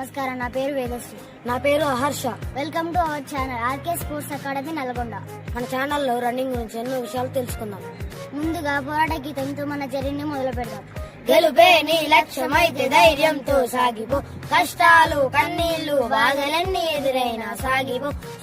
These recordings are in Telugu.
నమస్కారం. నా పేరు వేదశ్రీ. నా పేరు Harsha. Welcome to our channel RK sports academy Nalgonda. మన ఛానల్లో రన్నింగ్ గురించి ఎన్నో విషయాలు తెలుసుకుందాం. ముందుగా పోరాట గీతంతో మన జర్నీని మొదలు పెడదాం. గెలుపే నీ లక్ష్యమైతే ధైర్యంతో సాగిపో, కష్టాలు కన్నీళ్లు బాధలన్నీ ఎదురైనా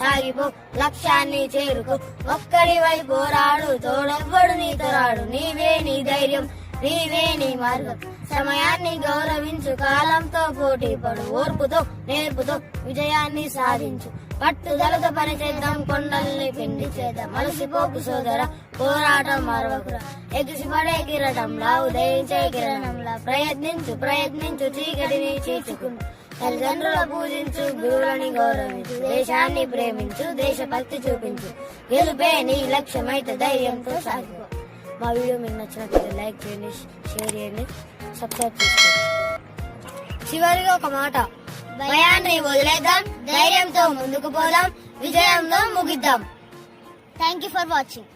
సాగిపో లక్ష్యాన్ని చేరుకో, ఒక్కడివై పోరాడు, తోడెవ్వడు నీతో రాడు, నీవే నీ ధైర్యం, నీవే నీ మార్గం, సమయాన్ని గౌరవించు, కాలంతో పోటీ పడు, ఓర్పుతో నేర్పుతో విజయాన్ని సాధించు, పట్టుదలతో పనిచేద్దాం, కొండల్ని పిండి చేద్దాం, అలసిపోకు సోదర, పోరాటం మరవకురా, ఎగిసిపడే కిరటంలా ఉదయించే కిరణంలా, ప్రయత్నించు చీకటిని చీల్చుకుంటూ, తల్లిదండ్రుల పూజించు, గురువులని గౌరవించు, దేశాన్ని ప్రేమించు, దేశభక్తి చూపించు, గెలుపే నీ లక్ష్యమైతే ధైర్యంతో సాగిపో. మా వీడియో మీకు నచ్చినట్లయితే లైక్ చేయండి, షేర్ చేయండి, సబ్స్క్రైబ్ చేసుకోండి. చివరిగా ఒక మాట, భయాన్ని వదిలేద్దాం, ధైర్యంతో ముందుకు పోదాం, విజయంలో ముగిద్దాం. Thank you for watching.